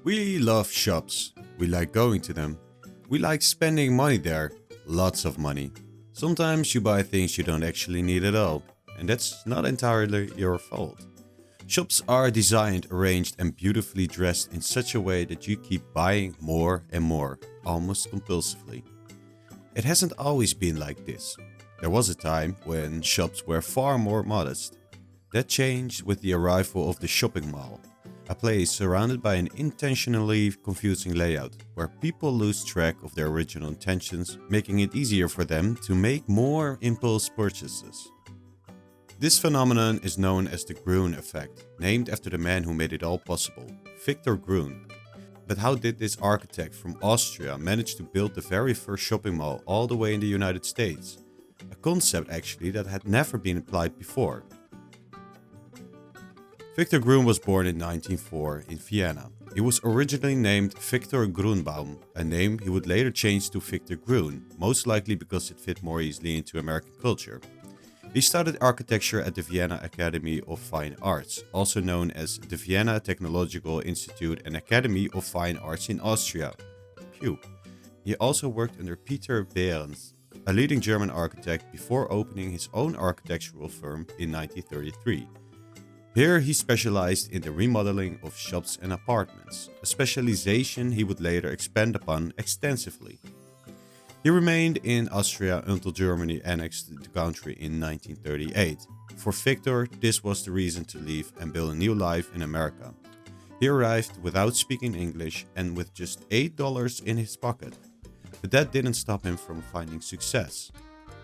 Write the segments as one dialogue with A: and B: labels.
A: We love shops. We like going to them. We like spending money there. Lots of money. Sometimes you buy things you don't actually need at all, and that's not entirely your fault. Shops are designed, arranged, and beautifully dressed in such a way that you keep buying more and more, almost compulsively. It hasn't always been like this. There was a time when shops were far more modest. That changed with the arrival of the shopping mall, a place surrounded by an intentionally confusing layout, where people lose track of their original intentions, making it easier for them to make more impulse purchases. This phenomenon is known as the Gruen Effect, named after the man who made it all possible, Victor Gruen. But how did this architect from Austria manage to build the very first shopping mall all the way in the United States? A concept actually that had never been applied before. Victor Gruen was born in 1904 in Vienna. He was originally named Victor Grunbaum, a name he would later change to Victor Gruen, most likely because it fit more easily into American culture. He studied architecture at the Vienna Academy of Fine Arts, also known as the Vienna Technological Institute and Academy of Fine Arts in Austria. Phew. He also worked under Peter Behrens, a leading German architect, before opening his own architectural firm in 1933. Here he specialized in the remodeling of shops and apartments, a specialization he would later expand upon extensively. He remained in Austria until Germany annexed the country in 1938. For Victor, this was the reason to leave and build a new life in America. He arrived without speaking English and with just $8 in his pocket. But that didn't stop him from finding success.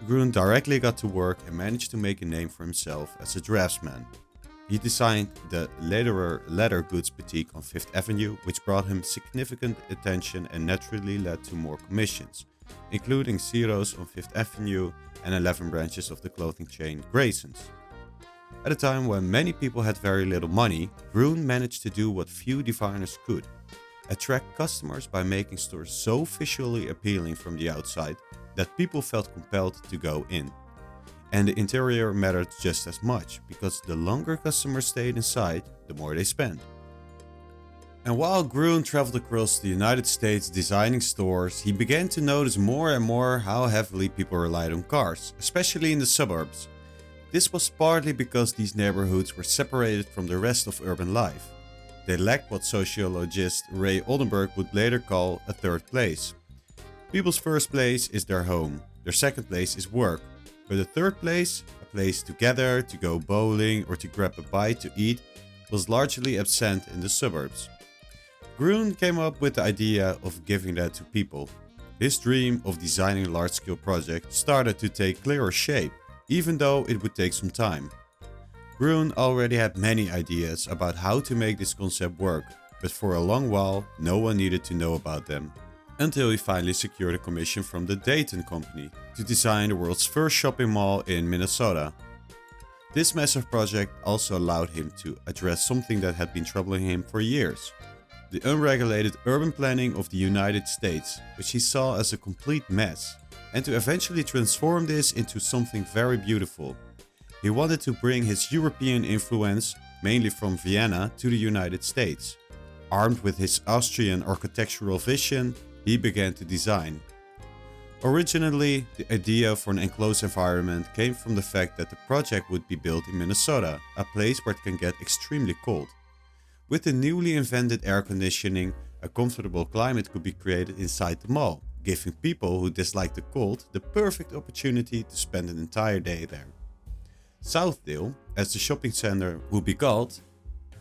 A: Gruen directly got to work and managed to make a name for himself as a draftsman. He designed the Lederer leather goods boutique on Fifth Avenue, which brought him significant attention and naturally led to more commissions, including Ciro's on Fifth Avenue and 11 branches of the clothing chain Grayson's. At a time when many people had very little money, Gruen managed to do what few designers could: attract customers by making stores so visually appealing from the outside that people felt compelled to go in. And the interior mattered just as much, because the longer customers stayed inside, the more they spent. And while Gruen traveled across the United States designing stores, he began to notice more and more how heavily people relied on cars, especially in the suburbs. This was partly because these neighborhoods were separated from the rest of urban life. They lacked what sociologist Ray Oldenburg would later call a third place. People's first place is their home, their second place is work, but the third place, a place to gather, to go bowling, or to grab a bite to eat, was largely absent in the suburbs. Gruen came up with the idea of giving that to people. His dream of designing a large-scale project started to take clearer shape, even though it would take some time. Gruen already had many ideas about how to make this concept work, but for a long while no one needed to know about them. Until he finally secured a commission from the Dayton Company to design the world's first shopping mall in Minnesota. This massive project also allowed him to address something that had been troubling him for years: the unregulated urban planning of the United States, which he saw as a complete mess, and to eventually transform this into something very beautiful. He wanted to bring his European influence, mainly from Vienna, to the United States. Armed with his Austrian architectural vision, he began to design. Originally, the idea for an enclosed environment came from the fact that the project would be built in Minnesota, a place where it can get extremely cold. With the newly invented air conditioning, a comfortable climate could be created inside the mall, giving people who dislike the cold the perfect opportunity to spend an entire day there. Southdale, as the shopping center would be called,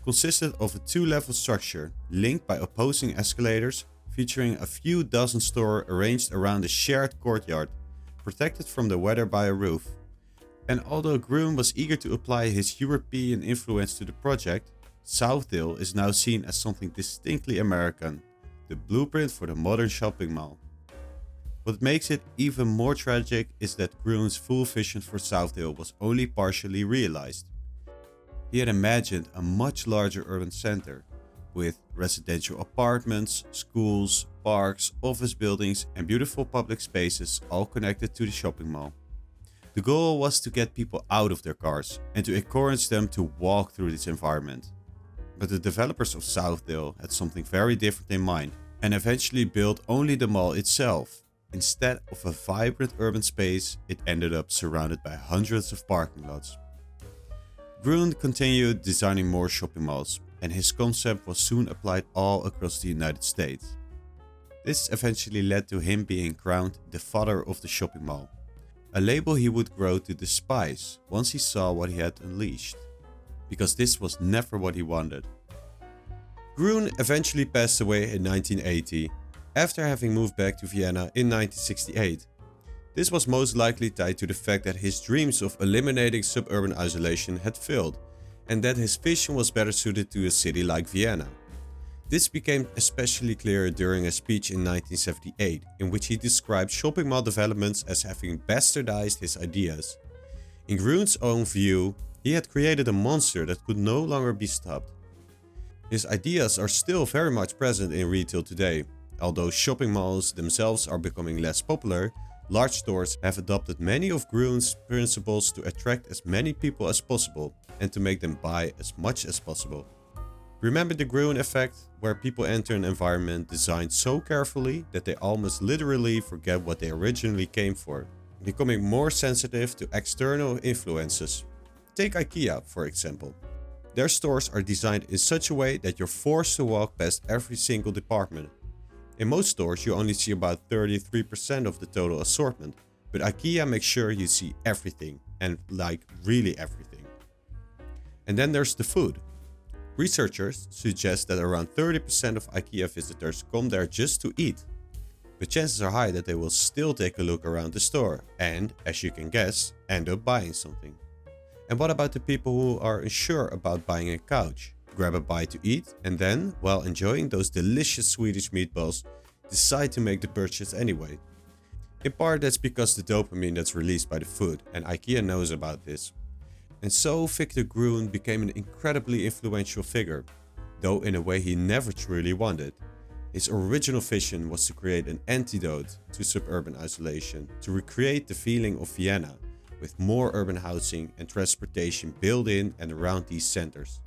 A: consisted of a two-level structure linked by opposing escalators, featuring a few dozen stores arranged around a shared courtyard, protected from the weather by a roof. And although Gruen was eager to apply his European influence to the project, Southdale is now seen as something distinctly American, the blueprint for the modern shopping mall. What makes it even more tragic is that Gruen's full vision for Southdale was only partially realized. He had imagined a much larger urban center, with residential apartments, schools, parks, office buildings, and beautiful public spaces all connected to the shopping mall. The goal was to get people out of their cars and to encourage them to walk through this environment. But the developers of Southdale had something very different in mind and eventually built only the mall itself. Instead of a vibrant urban space, it ended up surrounded by hundreds of parking lots. Gruen continued designing more shopping malls, and his concept was soon applied all across the United States. This eventually led to him being crowned the father of the shopping mall, a label he would grow to despise once he saw what he had unleashed, because this was never what he wanted. Gruen eventually passed away in 1980, after having moved back to Vienna in 1968. This was most likely tied to the fact that his dreams of eliminating suburban isolation had failed, and that his vision was better suited to a city like Vienna. This became especially clear during a speech in 1978, in which he described shopping mall developments as having bastardized his ideas. In Gruen's own view, he had created a monster that could no longer be stopped. His ideas are still very much present in retail today. Although shopping malls themselves are becoming less popular, large stores have adopted many of Gruen's principles to attract as many people as possible and to make them buy as much as possible. Remember the Gruen Effect, where people enter an environment designed so carefully that they almost literally forget what they originally came for, becoming more sensitive to external influences. Take IKEA, for example. Their stores are designed in such a way that you're forced to walk past every single department. In most stores, you only see about 33% of the total assortment, but IKEA makes sure you see everything, and like really everything. And then there's the food. Researchers suggest that around 30% of IKEA visitors come there just to eat, but chances are high that they will still take a look around the store and, as you can guess, end up buying something. And what about the people who are unsure about buying a couch? Grab a bite to eat and then, while enjoying those delicious Swedish meatballs, decide to make the purchase anyway. In part that's because the dopamine that's released by the food, and IKEA knows about this. And so Victor Gruen became an incredibly influential figure, though in a way he never truly wanted. His original vision was to create an antidote to suburban isolation, to recreate the feeling of Vienna, with more urban housing and transportation built in and around these centers.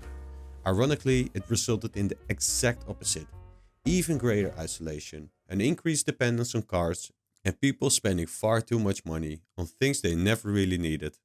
A: Ironically, it resulted in the exact opposite: even greater isolation, an increased dependence on cars, and people spending far too much money on things they never really needed.